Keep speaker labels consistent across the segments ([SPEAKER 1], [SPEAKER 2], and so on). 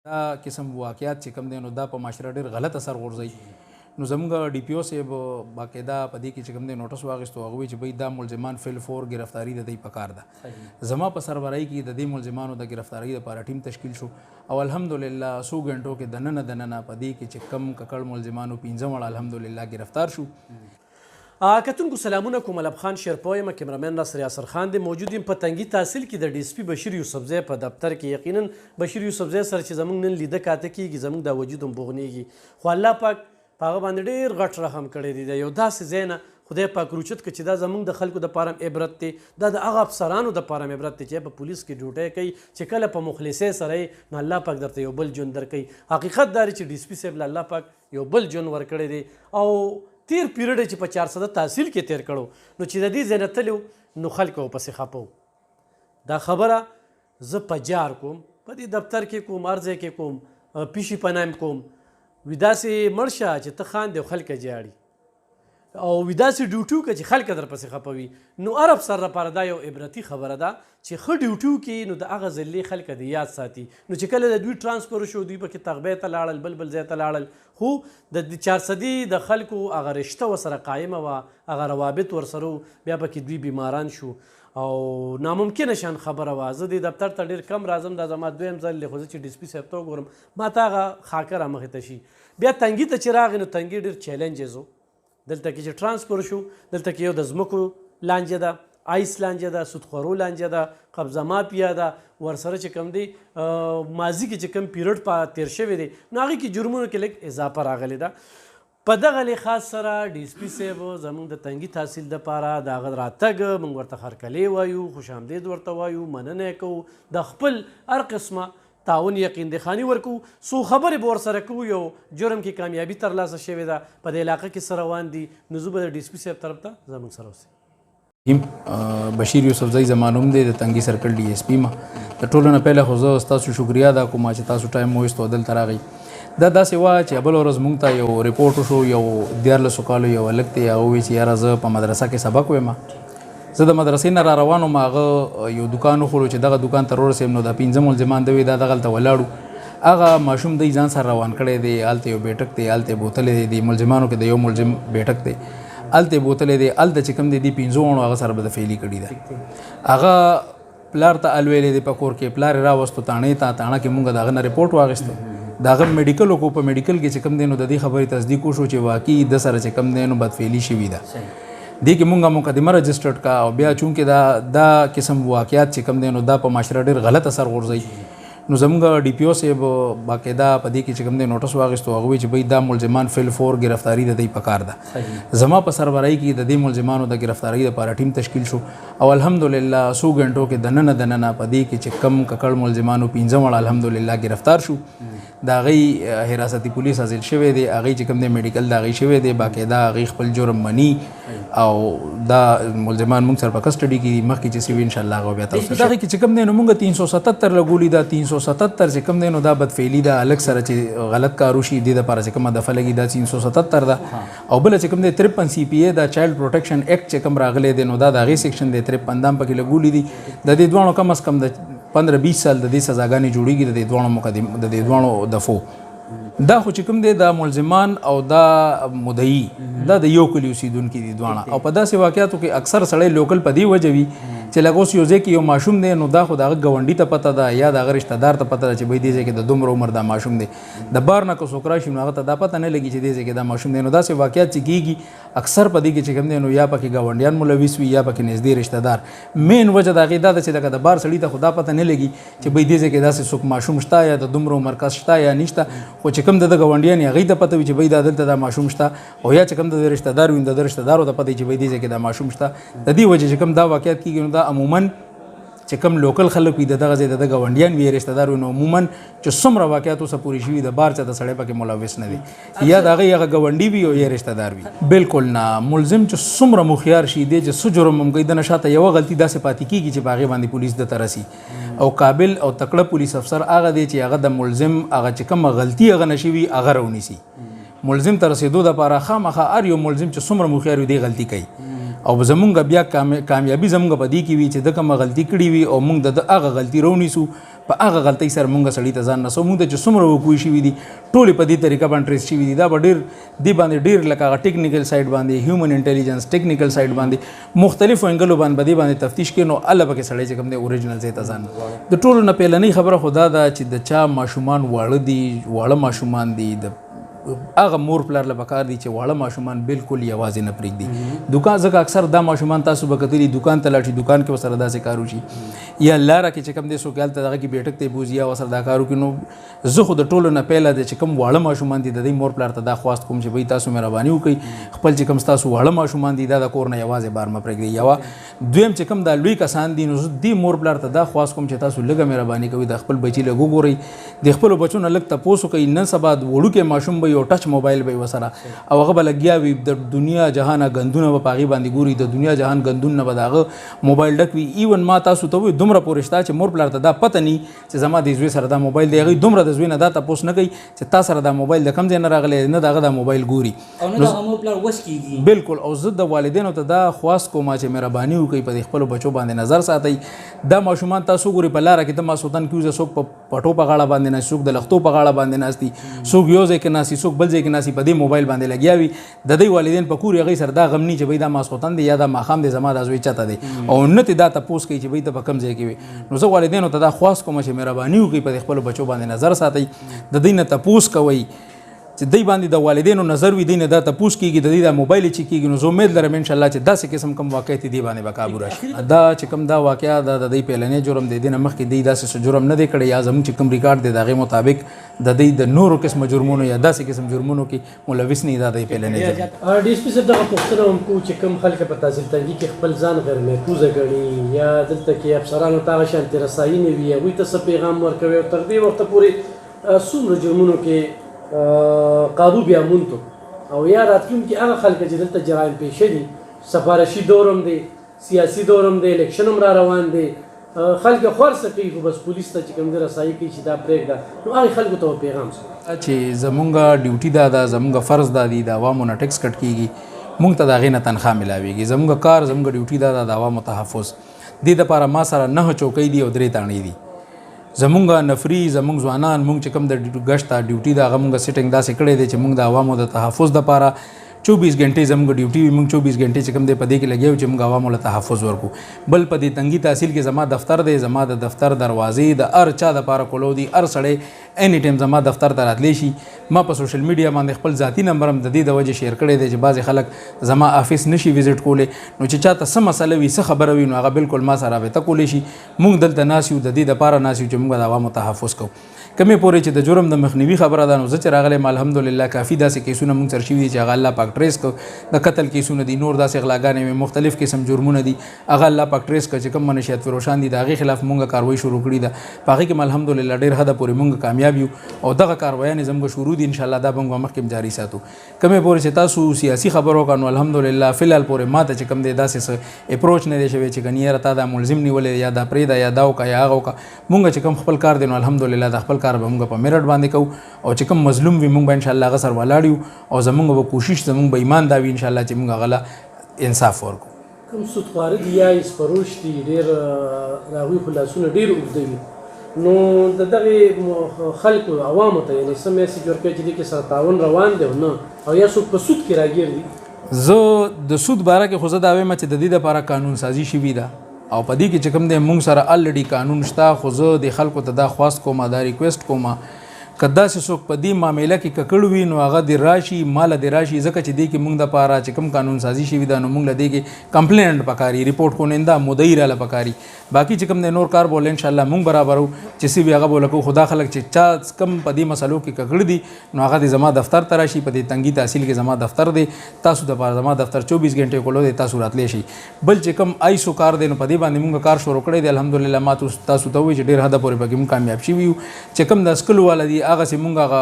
[SPEAKER 1] دا قسم واقعیات چې کوم دی نو دا په معاشره ډېر غلط اثر غورځوي. نو زموږ ډي پی او صاحب باقاعده په دې کې چې کوم دی نوټس واخیستو، هغه وایي چې بھئی دا ملزمان فل فور ګرفتاري د دوی پکار ده. زما په سربراهي کې د دې ملزمانو د ګرفتارۍ لپاره ټیم تشکیل شو او الحمدلله څو غنټو کې دننه په دې کې چې کم ککړ ملزمانو 15 وړ الحمدلله گرفتار شو.
[SPEAKER 2] کتونکو سلامونه کوم. ملب خان شیرپوی یم، کیمرامین ناصر یاسر خان دی. موجود یم په تنگي تحصیل کې د ډي اس پي بشیر یوسفزی په دفتر کې. یقینا بشیر یوسفزی سره چې زموږ نن لیده کاته کېږي، زموږ دا وجود هم بوغنېږي، خو الله پاک په هغه باندې ډېر غټ رحم کړی دی. د یو داسې ځای نه خدای پاک روچت کړي چې دا زموږ د خلکو دپاره هم عبرت دی، دا د هغه افسرانو دپاره هم عبرت دی چې په پولیس کې ډیوټۍ کوي، چې کله په مخلصۍ سره یې نو الله پاک درته یو بل ژوند درکوي. حقیقت دا دی چې ډي اس پي صاحب له الله پاک یو بل ژوند ورکړی دی او تیر پیریډ چې په 400 تحصیل کې تیر کړو، نو چې د دې ځای نه تلو نو خلک ورپسې خفه وو. دا خبره زه په جار کوم، په دې دفتر کې کوم، هر ځای کې کوم، پیشي پنایم کوم، وي داسې مړ شه چې ته خاندې او خلک جاړي، او وي داسې ډیوټي وکړه چې خلک درپسې خفه وي. نو هر افسر لپاره دا یو عبرتي خبره ده چې ښه ډیوټي وکړي نو د هغه ځلې خلک د یاد ساتي. نو چې کله د دوی ټرانسفر شو، دوی پکې تغبې ته لاړل، بل ځای ته لاړل، خو د 400 د خلکو هغه رشته ورسره قایمه وه، هغه روابط ورسره وو، بیا پکې دوی بیماران شو او ناممکنه شان خبره وه. زه دې دفتر ته ډېر کم راځم، دا زما دویم ځل دی، خو زه چې ډي اس پي صاحب ته وګورم ما ته هغه خاکه رامخې ته شي. بیا تنګي ته چې راغی نو تنګي ډېر چیلنجز و. دلته کې چې ټرانسفر شو، دلته کې یو د ځمکو لانجه ده، آیس لانجه ده، سودخورو لانجه ده، قبضه مافیا ده، ورسره چې کوم دی ماضي کې چې کوم پیریډ په تیر شوی دی نو هغې کې جرمونو کې لږ اضافه راغلی ده. په دغه لحاظ سره ډي اس پي صاحب زموږ د تنګي تحصیل دپاره د هغه راتګ موږ ورته هرکلی وایو، خوش آمدید ورته وایو، مننه یې کوو، د خپل هر قسمه تعاون یقین دخاني ورکو، څو خبرې به ورسره کوو. یو جرم کې کامیابي ترلاسه شوې ده، په دې علاقه کې څه روان دي، نو زه به د ډي اس پي صاحب طرف ته زموږ سره اوسئ.
[SPEAKER 1] بشیر یوسفزی زما نوم دی، د تنگي سرکل ډي اس پي ما. د ټولو نه پهله خو زه ستاسو شکریا ادا کوم چې تاسو ټایم مو وایستو دلته راغئ. دا داسې وه چې بله ورځ موږ ته یو ریپورټ وشو، یو 14 کالو یو هلک دی، هغه وایي چې یاره زه په مدرسه کې سبق وایم. زه د مدرسې نه را روان وم، هغه یو دوکان وخوړو چې دغه دوکان ته ورسېم نو د 15 ملزمان دوی دا دغلته ولاړو. هغه ماشوم دی ځان سره روان کړی دی، هلته یو بیټک دی، هلته یې بوتلی دی، ملزمانو کې د یو ملزم بیټک دی، هلته یې بوتلی دی، هلته چې کوم دی دي 15 وړو هغه سره به د فعلي کړي ده. هغه پلار ته الویلی دی په کور کې، پلار یې راوستو تاڼې ته، تاڼه کې مونږ د هغه نه ریپورټ واخیستو، د هغه میډیکل وکړو. په میډیکل کې چې کوم دی نو د دې خبرې تصدیق وشو چې واقعي د سره چې کوم دی نو بدفعلي شوي ده. دې کې مونږه مقدمه رجسټرډ کا او بیا چونکې دا قسم واقعیات چې کوم دی نو دا په معاشره ډېر غلط اثر غورځوي. نو زموږ ډي پی او صاحب باقاعده په دې کې چې کوم دی نوټس واخیستو، هغه وایي چې بھئی دا ملزمان فل فور ګرفتاري د دوی پکار ده. زما په سربراهي کې د دې ملزمانو د ګرفتارۍ لپاره ټیم تشکیل شو او الحمدلله څو غنټو کې دننه په دې کې چې کم ککړ ملزمانو 15 وړ الحمدلله ګرفتار شو. د هغې حراستي پولیس حاصل شوی دی، هغې چې کوم دی میډیکل د هغې شوی دی، باقاعده هغې خپل جرم مني او دا ملزمان موږ سره په کسټډي کې دي. مخکې چې سوي انشاءالله هغه بیا تاسو دغې کې چې کوم دی نو موږ 377 لګولي ده. 377 چې کوم دی نو دا بدفعلي ده، هلک سره چې غلط کار وشي دې دپاره چې کومه دفعه لګي دا 377 ده. او بله چې کوم دی 53 سی پی ای دا چایلډ پروټیکشن ایکټ چې کوم راغلی دی نو دا د هغې سیکشن دی 53 دا هم پکې لګولي دي. د دې دواړو کم از کم د 15-20 سال د دې سزاګانې جوړېږي د دې دواړو دفعو. دا خو چې کوم دی دا ملزمان او دا مدعي دا د یو کلي اوسېدونکي دي دواړه. او په داسې واقعاتو کې اکثر سړی لوکل په دې وجه وي چې لکه اوس یو ځای کې یو ماشوم دی نو دا خو د هغه ګاونډي ته پته ده یا د هغه رشته دار ته پته ده چې بھئی دې ځای کې د دومره عمر دا ماشوم دی، د بار نه که څوک راشي نو هغه ته دا پته نه لګي چې دې ځای کې دا ماشوم دی. نو داسې واقعات چې کېږي اکثر په دې کې چې کوم دی نو یا پکې ګاونډیان ملوث وي یا پکې نږدې رشته دار. مین وجه د هغې دا ده چې لکه د بار سړي ته خو دا پته نه لګي چې بھئی دې ځای کې داسې څوک ماشوم شته یا د دومره عمر کس شته یا نشته، خو چې کوم د ګاونډیان هغې ته پته وي چې بھئی دا دلته دا ماشوم شته، او یا چې کوم د رشته دار وي د رشته دارو ته پته وي چې بھئی دې ځای کې دا ماشوم شته. د دې وجه چې کوم دا واقعات کېږي نو دا عموماً چې کوم لوکل خلک وي د دغه ځای د ګاونډیان وي رشته دار وي نو عموماً چې څومره واقعات اوسه پورې شوي د بار چاته سړی پکې ملوث نه دی، یا د هغې هغه ګاونډي وي او یا رشته دار وي. بالکل نه، ملزم چې څومره مخیار شي دی چې څه جرم هم کوي د نه شاته یوه غلطي داسې پاتې کېږي چې په هغې باندې پولیس ده ته رسي. او قابل او تکړه پولیس افسر هغه دی چې هغه د ملزم هغه چې کومه غلطي هغه نشي وي هغه راونیسي. ملزم ته رسېدو دپاره خامخا هر یو ملزم چې څومره مخیار وي دی غلطي کوي. او زمونږ بیا کامیابي زمونږ په دې کې وي چې د کومه غلطي کړې وي او موږ د هغه غلطي راونیسو په هغه غلطۍ سره مونږ سړي ته ځان رسو. مونږ ته چې څومره وقوع شوي دي ټولې په دې طریقه باندې ټریس شوي دي. دا به دې باندې ډېر لکه هغه ټیکنیکل سایډ باندې هیومن انټیلیجنس ټیکنیکل سایډ باندې مختلفو انګلو باندې به دې باندې تفتیش کوي. نو الله پکې سړی چې کوم دی اوریجنل ځای ته ځان. د ټولو نه پیلنۍ خبره خو دا ده چې د چا ماشومان واړه دي، واړه ماشومان دي، د هغه مور پلار له پکار دي چې واړه ماشومان بالکل یوازې نه پرېږدي. دکان ځکه اکثر دا ماشومان تاسو به کتلي دکان ته لاړ شي، دکان کې ورسره داسې کار وشي یا لاره کې چې کوم دی څوک هلته دغه کې بیټک ته بوځي یا ورسره دا کار وکړي. نو زه خو د ټولو نه پیله دی چې کوم واړه ماشومان دي د دې مور پلار ته دا خواست کوم چې بھئی تاسو مهرباني وکړئ خپل چې کوم ستاسو واړه ماشومان دي دا د کور نه یوازې بار مه پرېږدئ. یوه دویم چې کوم دا لوی کسان دي نو زه دې مور پلار ته دا خواست کوم چې تاسو لږه مهرباني کوئ د خپل بچي لږ وګورئ، د خپلو بچو نه لږ تپوس وکئ. نن سبا وړوکی ماشوم به یو ټچ موبایل به وسره او هغه به لګیا وي د دنیا جهان غندونه به په هغې باندې ګوري، د دنیا جهان غندون نه به د هغه موبایل ډک وي. ایون ما تاسو ته وایي دومره پورې شته چې مور پلار ته دا پته نی چې زما د زوی سره دا موبایل دی. هغوی دومره د زوی نه دا تپوس نه کوي چې تا سره دا موبایل د کوم ځای نه راغلی نه د هغه دا موبایل ګوري
[SPEAKER 3] او نه د هغه مور پلار وس کېږي.
[SPEAKER 1] بالکل. او زه د والدینو ته دا خواست کوم چې مهرباني وکړئ په دې خپلو بچو باندې نظر ساتئ. دا ماشومان تاسو ګورئ په لاره کې ته ماسخوتن کېوځه څوک په پټو په غاړه باندې ناست، څوک د لښتو په غاړه باندې ناست دي، څوک یو ځای کې ناست دي، څوک بل ځای کې ناست دي، په دې موبایل باندې لګیا وي. د دې والدین په کور هغوی سره دا غم ني چې بھئی دا ماسخوتن دی یا دا ماښام دی زما دا زوی چته دی او نه ترې دا تپوس کوي چې بھئی ته په کوم ځای کې وي. نو زه والدینو ته دا خواست کوم چې مهرباني وکړئ په خپلو بچو باندې نظر ساتئ، د دوی نه تپوس کوئ چې دوی باندې د والدینو نظر وي، دوی نه دا تپوس کېږي، د دوی دا موبایل چې کېږي. نو زه امید لرم انشاءالله چې داسې قسم کوم واقعیت دې باندې به کابو راشي. دا چې کوم دا واقعه ده د دوی پیلنی جرم دی، دې نه مخکې دوی داسې څه جرم نه دی کړی یا زموږ چې کوم ریکارډ دی د هغې مطابق د دوی د نورو قسمه جرمونو یا داسې قسم جرمونو کې ملوث نه دا دوی پیلنی جرم.
[SPEAKER 2] ډي اس پي صاحب دغه پوښتنه هم کوو چې کوم خلک په تحصیل تنګي کې خپل ځان غیر محفوظه ګڼي یا دلته کې افسرانو ته هغه شانتې رسایي نه وي، هغوی ته څه پیغام ورکوي او تر دې وخته پورې څومره جرمونو کې قابو بیا مونتو او یا راتلونکي هغه خلک چې دلته جرایم پیشه دي، سفارشي دور هم دی، سیاسي دور هم دی، الیکشن هم را روان دی، خلک خورڅه کوي خو بس پولیس ته چې کوم دی رسایي کوي چې دا پرېږده. نو هغې خلکو ته پیغام څه
[SPEAKER 1] چې زمونږ ډیوټي دا ده، زمونږ فرض دا دی د عوامو نه ټیکس کټ کېږي، مونږ ته د هغې نه تنخوا میلاویږي. زمونږ کار زمونږ ډیوټي دا ده د عوامو تحفظ. دې دپاره ما سره 9 چوکۍ دي او 3 تاڼې دي. زمونږ نفري زمونږ ځوانان مونږ چې کوم د ګشت ډیوټي ده هغه مونږ سیټینګ داسې کړی دی چې مونږ د عوامو د تحفظ دپاره 24 غنټې زموږ ډیوټي وي. مونږ 24 غنټې چې کوم دی په دې کې لګیا یو چې مونږ عوامو له تحفظ ورکو. بل په دې تنګي تحصیل کې زما دفتر دی، زما د دفتر دروازې د هر چا دپاره کولو دي، هر سړی اني ټایم زما دفتر ته راتلی شي. ما په سوشل میډیا باندې خپل ذاتي نمبر هم د دې د وجې شیر کړی دی چې بعضې خلک زما آفس نشي وزټ کولی، نو چې چاته څه مسله وي څه خبره وي نو هغه بالکل ما سره رابطه کولی شي. مونږ دلته ناست یو د دې دپاره ناست یو چې مونږ د عوامو تحفظ کوو. کمې پورې چې د جرم د مخنیوي خبره ده نو زه چې راغلی یم الحمدلله کافي داسې کیسونه مونږ سره شوي دي چې هغه الله پاک ټریس کړ. د قتل کیسونه دي، نور داسې غلاګانې وي، مختلف قسم جرمونه دي، هغه الله پاک ټریس کړ. چې کوم منشیات فروشان دي د هغې خلاف مونږ کاروایي شروع کړې ده، په هغې کې الحمدلله ډېر حده پورې مونږ کامیاب یو او دغه کاروایانې زموږ شروع دي انشاءالله دا به مونږ مخکې جاري ساتو. کمې پورې چې تاسو سیاسي خبرو وکړه نو الحمدلله فلحال پورې ما ته چې کوم دی داسې څه اپروچ نه دی شوی چې ګنې یاره تا دا ملزم نیولی یا دا پرېږده یا دا وکړه یا هغه وکړه. مونږ چې کوم خپل کار دی نو الحمدلله د خپل کار به مونږ په میرټ باندې کوو او چې کوم مظلوم وي مونږ به انشاءالله هغه سره ولاړ یو او زمونږ به کوشش زمونږ به ایمان دا وي انشاءالله چې مونږ هغه له انصاف ورکړو.
[SPEAKER 2] کوم سودخواره دي یا اسفروش دي ډېر د هغوی خو لاسونه ډېر اوږده وي نو د دغې خلکو عوامو ته یعنې څه میسج ورکوي چې دې کې سره تعاون روان دی او نه او یا څوک په سود کې راګیر دي؟
[SPEAKER 1] زه د سود باره کې خو زه دا وایم چې د دې دپاره قانون سازي شوي ده او په دې کې چې کوم دی مونږ سره الریډي قانون شته. خو زه د خلکو ته دا خواست کوم دا ریکویسټ کوم که داسې څوک په دې معامله کې ککړ وي نو هغه دې راشي ماله دې راشي ځکه چې دې کې مونږ دپاره چې کوم قانون سازي شوي ده نو مونږ له دې کې کمپلینټ پکاري، ریپورټ کننده مدعي راله پکاري. باقي چې کوم دی نور کار بوله انشاءالله مونږ برابرو چې څه وي هغه بوله کوو. خو دا خلک چې چا کم په دې مسلو کې ککړ دي نو هغه دې زما دفتر ته راشي. په دې تنګي تحصیل کې زما دفتر دی، تاسو دپاره زما دفتر 24 غنټې کولو دی، تاسو راتلی شئ. بل چې کوم آیسو کار دی نو په دې باندې مونږ کار شروع کړی دی الحمدلله. ما تاسو ته وایي چې ډېر حده پورې پکې مونږ کامیاب شوي یو. چې کوم د اسکلو والا دي هغسې مونږ هغه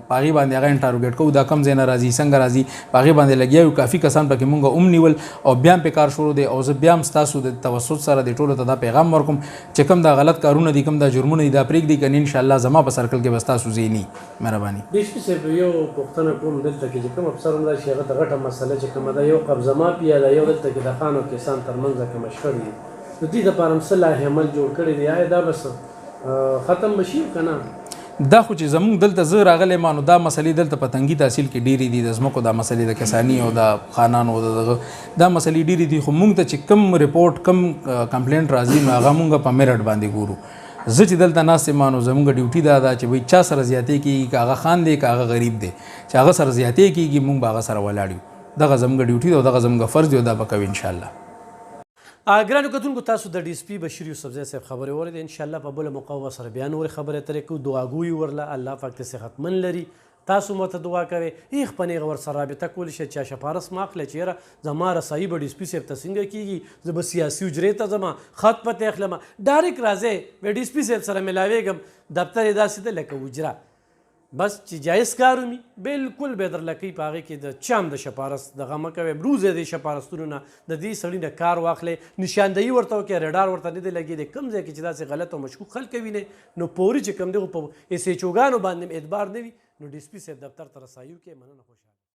[SPEAKER 1] په هغې باندې هغه انټاروګیټ کوو دا کم ځای نه راځي څنګه راځي په هغې باندې لګیا یو. کافي کسان پکې مونږ نیول او بیا هم پې کار شروع دی او زه بیا هم ستاسو د توسط سره د ټولو ته دا پیغام ورکوم چې کوم دا غلط کارونه دي کوم دا جرمونه دي دا پرېږدي کنې انشاءالله زما په سرکل کې به ستاسو ځای ني. مهرباني.
[SPEAKER 2] ډي اس پي صاحب یو پوښتنه کوم دلته کې چې کوم افسر هم دا چې هغه د غټه مسله چې کومه ده یو قبضه مافیا یا دا یو دلته کې د خان او کسان ترمنځ کومه شخړې دي د دې دپاره هم څه لایحې عمل جوړ کړی دی؟ آیا دا بس ختم بشي که نه
[SPEAKER 1] دا خو چې زمونږ دلته زه راغلی ما نو دا مسلې دلته په تنګي تحصیل کې ډېرې دي د ځمکو دا مسلې د کساني او د خانانو د دغه دا مسلې ډېرې دي خو مونږ ته چې کم رپورټ کم کمپلینټ راځي نو هغه مونږ په میرټ باندې ګورو زه چې دلته ناست یم نو زمونږ ډیوټي دا ده چې وایي چا سره زیاتې کېږي که هغه خان دی که هغه غریب دی چې هغه سره زیاتې کېږي مونږ به هغه سره ولاړ یو دغه زمونږ ډیوټي ده او دغه زمونږ فرض دی او دا به کوو انشاءالله.
[SPEAKER 2] ګرانو کتونکو تاسو د ډي اس پي بشیر یوسفزی صاحب خبرې واورېدې انشاءالله په بله موقع به سره بیا نورې خبرې اترې کوو دعاګویي ورله الله پاک ته صحتمن لري تاسو ماته دعا کوئ هیڅ په نیغه ورسره رابطه کولی شئ چا شفارس ما اخلی چې یاره زما رسایي به ډي اس پي صاحب ته څنګه کېږي زه به سیاسي حجرې ته ځم خط پتې اخلم ډایرکټ راځئ به ډي اس پي صاحب سره ملاویږم دفتر یې داسې ده لکه حجره بس چې جایز کار ومي بالکل به درله کوي په هغې کې د چا هم د شپارس دغه مه کوئ بروزئ د شپارستونو نه د دې سړي نه کار واخلئ نشاندهي ورته وکړئ ریډار ورته نه دی لګېدی کوم ځای کې چې داسې غلط او مشکوک خلک وینئ نو پوري چې کوم دی خو په ایس ایچ اوګانو باندې اعتبار نه وي نو ډي اس پي صاحب دفتر ته رسایو کې مننه خوشحاله